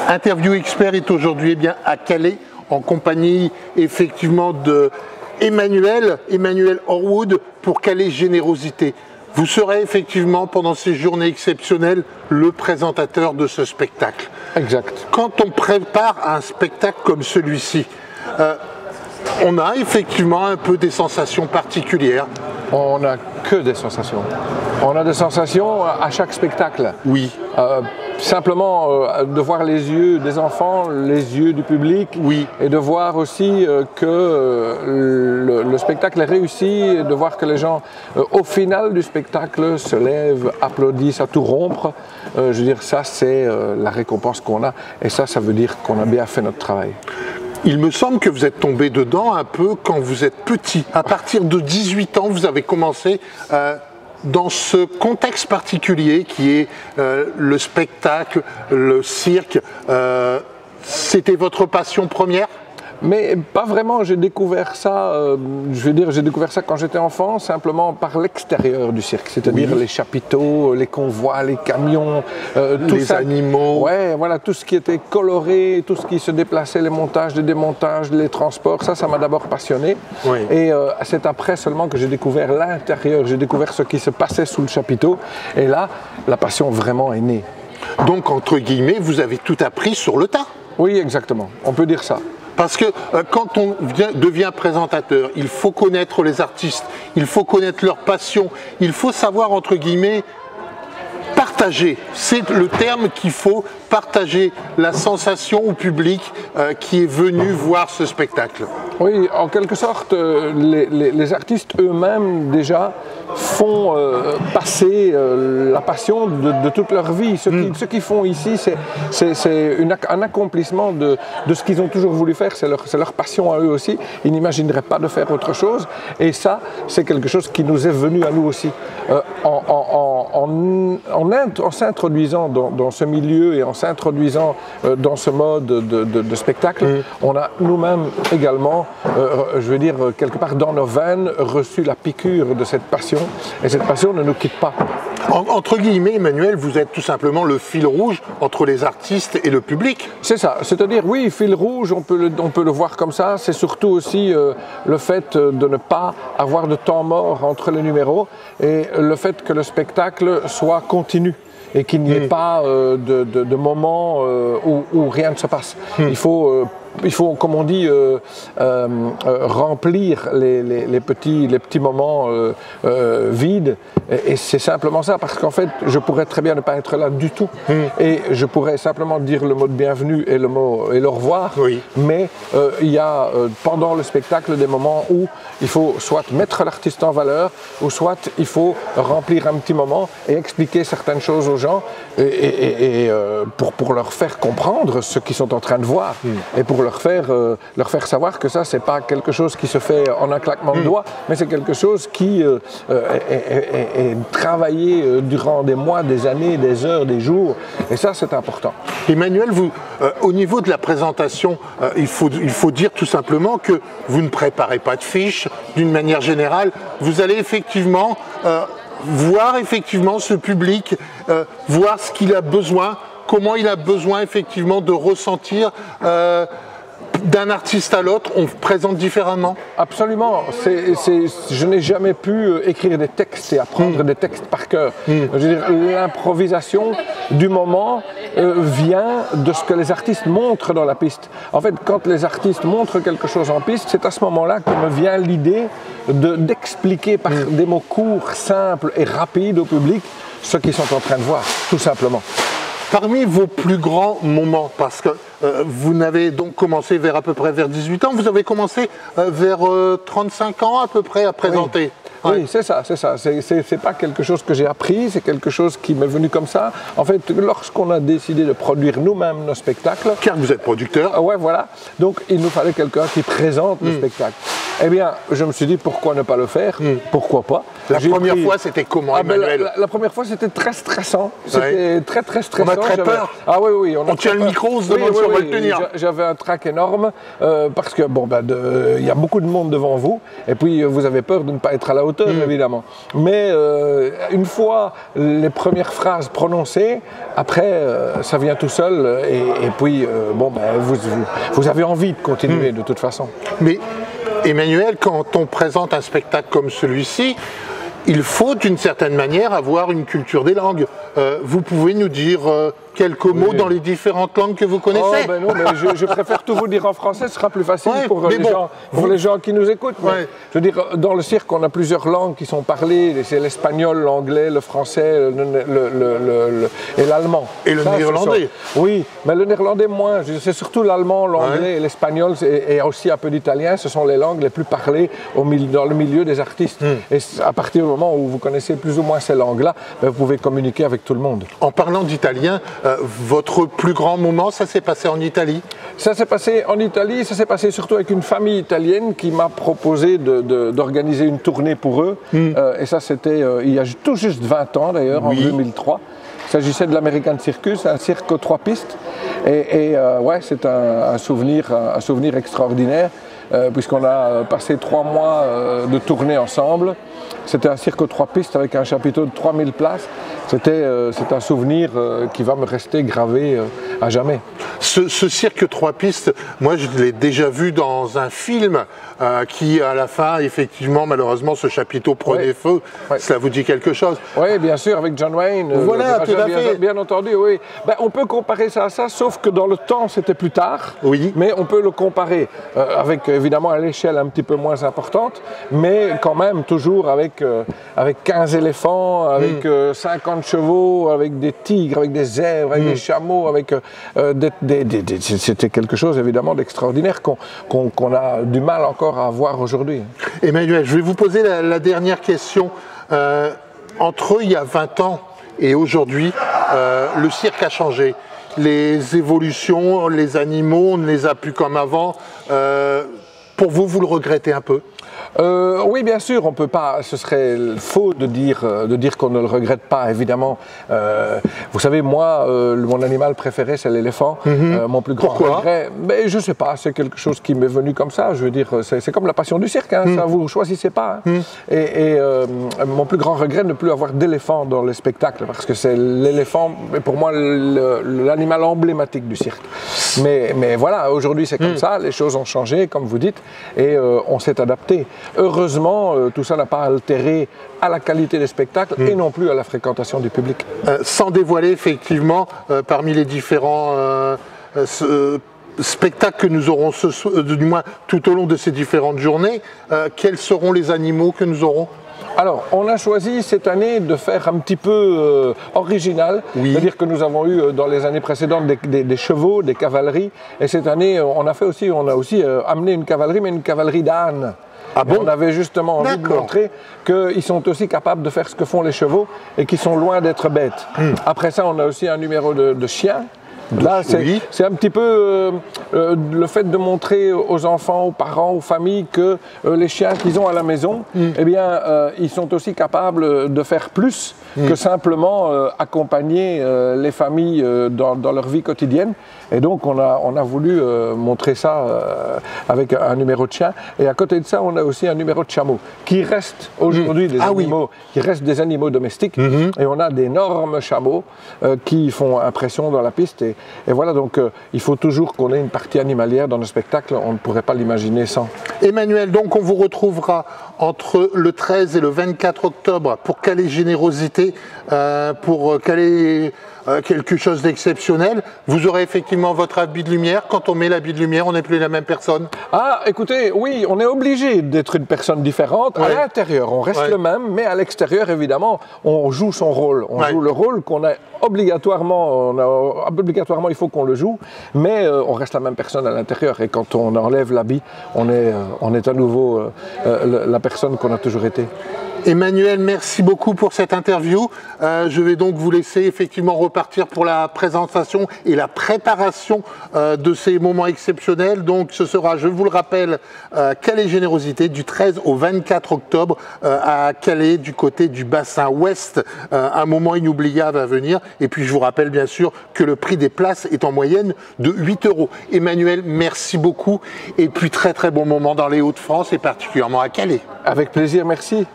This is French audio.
Interview Expert est aujourd'hui à Calais en compagnie effectivement de Emmanuel Horwood pour Calais Générosité. Vous serez effectivement pendant ces journées exceptionnelles le présentateur de ce spectacle. Exact. Quand on prépare un spectacle comme celui-ci, on a effectivement un peu des sensations particulières. On n'a que des sensations. On a des sensations à chaque spectacle. Oui. Simplement de voir les yeux des enfants, les yeux du public, oui. Et de voir aussi que le spectacle est réussi, de voir que les gens, au final du spectacle, se lèvent, applaudissent à tout rompre. Je veux dire, ça c'est la récompense qu'on a, et ça veut dire qu'on a bien fait notre travail. Il me semble que vous êtes tombé dedans un peu quand vous êtes petit. À partir de 18 ans, vous avez commencé dans ce contexte particulier qui est le spectacle, le cirque. C'était votre passion première ? Mais pas vraiment, j'ai découvert ça, j'ai découvert ça quand j'étais enfant, simplement par l'extérieur du cirque, c'est-à-dire oui. Les chapiteaux, les convois, les camions, tout les ça, animaux. Ouais, voilà, tout ce qui était coloré, tout ce qui se déplaçait, les montages, les démontages, les transports, ça m'a d'abord passionné. Oui. Et c'est après seulement que j'ai découvert l'intérieur, j'ai découvert ce qui se passait sous le chapiteau, et là, la passion vraiment est née. Donc, entre guillemets, vous avez tout appris sur le tas. Oui, exactement, on peut dire ça. Parce que quand on devient présentateur, il faut connaître les artistes, il faut connaître leur passion, il faut savoir, entre guillemets, partager. C'est le terme qu'il faut, partager la sensation au public qui est venu voir ce spectacle. Oui, en quelque sorte, les artistes eux-mêmes déjà font passer la passion de toute leur vie. Ce qu'ils font ici, c'est un accomplissement de ce qu'ils ont toujours voulu faire, c'est leur passion à eux aussi. Ils n'imagineraient pas de faire autre chose, et ça, c'est quelque chose qui nous est venu à nous aussi. En s'introduisant dans ce milieu et en s'introduisant dans ce mode de spectacle, on a nous-mêmes également, je veux dire, quelque part dans nos veines, reçu la piqûre de cette passion, et cette passion ne nous quitte pas. Entre guillemets, Emmanuel, vous êtes tout simplement le fil rouge entre les artistes et le public. C'est ça, c'est-à-dire, oui, fil rouge, on peut le voir comme ça, c'est surtout aussi le fait de ne pas avoir de temps mort entre les numéros, et le fait que le spectacle soit continu, et qu'il n'y ait pas de moment où rien ne se passe. Il faut, comme on dit, remplir les petits moments vides, et c'est simplement ça, parce qu'en fait, je pourrais très bien ne pas être là du tout, et je pourrais simplement dire le mot de bienvenue et le revoir, oui. Mais il y a pendant le spectacle des moments où il faut soit mettre l'artiste en valeur, ou soit il faut remplir un petit moment et expliquer certaines choses aux gens, pour leur faire comprendre ce qu'ils sont en train de voir, et pour leur faire savoir que ça, c'est pas quelque chose qui se fait en un claquement de doigts, mais c'est quelque chose qui est travaillé durant des mois, des années, des heures, des jours, et ça, c'est important. Emmanuel, vous, au niveau de la présentation, il faut dire tout simplement que vous ne préparez pas de fiches, d'une manière générale, vous allez effectivement voir effectivement ce public, voir ce qu'il a besoin, comment il a besoin effectivement de ressentir d'un artiste à l'autre, on présente différemment? Absolument. Je n'ai jamais pu écrire des textes et apprendre des textes par cœur. Je veux dire, l'improvisation du moment vient de ce que les artistes montrent dans la piste. En fait, quand les artistes montrent quelque chose en piste, c'est à ce moment-là que me vient l'idée d'expliquer par des mots courts, simples et rapides au public ce qu'ils sont en train de voir, tout simplement. Parmi vos plus grands moments, parce que vous n'avez donc commencé à peu près vers 18 ans, vous avez commencé vers 35 ans à peu près à présenter. Oui, oui, c'est ça, c'est ça. C'est pas quelque chose que j'ai appris, c'est quelque chose qui m'est venu comme ça. En fait, lorsqu'on a décidé de produire nous-mêmes nos spectacles... Car vous êtes producteur. Ouais, voilà. Donc, il nous fallait quelqu'un qui présente le spectacle. Eh bien, je me suis dit, pourquoi ne pas le faire? Pourquoi pas? La première fois, c'était comment, Emmanuel? La première fois, c'était très stressant. C'était très stressant. On a très peur. Ah oui. On tient le micro, on se demande si on va le tenir. J'avais un trac énorme parce que, il y a beaucoup de monde devant vous. Et puis, vous avez peur de ne pas être à la hauteur, évidemment. Mais une fois les premières phrases prononcées, après, ça vient tout seul. Et puis, vous avez envie de continuer de toute façon. Mais Emmanuel, quand on présente un spectacle comme celui-ci, il faut d'une certaine manière avoir une culture des langues. Vous pouvez nous dire quelques mots dans les différentes langues que vous connaissez? Oh, ben non, mais je préfère tout vous dire en français, ce sera plus facile pour les gens qui nous écoutent. Mais, je veux dire, dans le cirque, on a plusieurs langues qui sont parlées, c'est l'espagnol, l'anglais, le français et l'allemand. Et le néerlandais? Oui, mais le néerlandais moins. C'est surtout l'allemand, l'anglais et l'espagnol, et aussi un peu d'italien. Ce sont les langues les plus parlées dans le milieu des artistes. Et à partir du moment où vous connaissez plus ou moins ces langues-là, vous pouvez communiquer avec tout le monde. En parlant d'italien, votre plus grand moment, ça s'est passé en Italie? Ça s'est passé en Italie, ça s'est passé surtout avec une famille italienne qui m'a proposé d'organiser une tournée pour eux. Et ça, c'était il y a tout juste 20 ans d'ailleurs, en 2003. Il s'agissait de l'American Circus, un cirque aux 3 pistes. Ouais, c'est un souvenir extraordinaire. Puisqu'on a passé 3 mois de tournée ensemble. C'était un cirque aux 3 pistes avec un chapiteau de 3000 places. C'est un souvenir qui va me rester gravé à jamais. Ce cirque 3 pistes, moi je l'ai déjà vu dans un film qui à la fin, effectivement, malheureusement, ce chapiteau prenait feu. Cela vous dit quelque chose? Oui, bien sûr, avec John Wayne. Voilà, tout à fait. Bien entendu, oui. On peut comparer ça à ça, sauf que dans le temps, c'était plus tard. Oui. Mais on peut le comparer avec, évidemment, à l'échelle un petit peu moins importante, mais quand même toujours avec 15 éléphants, avec 50 chevaux, avec des tigres, avec des zèbres, avec des chameaux, avec c'était quelque chose évidemment d'extraordinaire qu'on a du mal encore à voir aujourd'hui. Emmanuel, je vais vous poser la dernière question. Entre il y a 20 ans et aujourd'hui, le cirque a changé. Les évolutions, les animaux, on ne les a plus comme avant. Pour vous, vous le regrettez un peu? Oui, bien sûr, on peut pas. Ce serait faux de dire qu'on ne le regrette pas, évidemment. Vous savez, moi, mon animal préféré, c'est l'éléphant. Mon plus grand regret, mais je sais pas, c'est quelque chose qui m'est venu comme ça. Je veux dire, c'est comme la passion du cirque, hein, ça vous choisissez pas. Hein. Et mon plus grand regret, ne plus avoir d'éléphant dans les spectacles, parce que c'est l'éléphant, pour moi, l'animal emblématique du cirque. Mais voilà, aujourd'hui, c'est comme ça. Les choses ont changé, comme vous dites, et on s'est adapté. Heureusement, tout ça n'a pas altéré à la qualité des spectacles et non plus à la fréquentation du public. Sans dévoiler effectivement, parmi les différents spectacles que nous aurons, du moins tout au long de ces différentes journées, quels seront les animaux que nous aurons? Alors, on a choisi cette année de faire un petit peu original, c'est-à-dire que nous avons eu dans les années précédentes des chevaux, des cavaleries, et cette année on a aussi amené une cavalerie, mais une cavalerie d'ânes. Ah bon? On avait justement envie de montrer qu'ils sont aussi capables de faire ce que font les chevaux et qu'ils sont loin d'être bêtes. Après ça, on a aussi un numéro de chiens. Là, c'est un petit peu le fait de montrer aux enfants, aux parents, aux familles que les chiens qu'ils ont à la maison, eh bien, ils sont aussi capables de faire plus que simplement accompagner les familles dans leur vie quotidienne. Et donc, on a voulu montrer ça avec un numéro de chien. Et à côté de ça, on a aussi un numéro de chameau, qui reste aujourd'hui qui restent des animaux domestiques. Et on a d'énormes chameaux qui font impression dans la piste. Et voilà, donc il faut toujours qu'on ait une partie animalière dans nos spectacles, on ne pourrait pas l'imaginer sans. Emmanuel, donc on vous retrouvera entre le 13 et le 24 octobre pour Calais Générosité, pour Calais quelque chose d'exceptionnel. Vous aurez effectivement votre habit de lumière. Quand on met l'habit de lumière, on n'est plus la même personne. Ah, écoutez, oui, on est obligé d'être une personne différente. À l'intérieur, on reste le même, mais à l'extérieur, évidemment, on joue son rôle. On joue le rôle qu'on a obligatoirement, il faut qu'on le joue, mais on reste la même personne à l'intérieur. Et quand on enlève l'habit, on est à nouveau la personne qu'on a toujours été. Emmanuel, merci beaucoup pour cette interview. Je vais donc vous laisser effectivement repartir pour la présentation et la préparation de ces moments exceptionnels. Donc ce sera, je vous le rappelle, Calais Générosité du 13 au 24 octobre à Calais, du côté du bassin ouest. Un moment inoubliable à venir. Et puis je vous rappelle bien sûr que le prix des places est en moyenne de 8 €. Emmanuel, merci beaucoup. Et puis très très bon moment dans les Hauts-de-France et particulièrement à Calais. Avec plaisir, merci.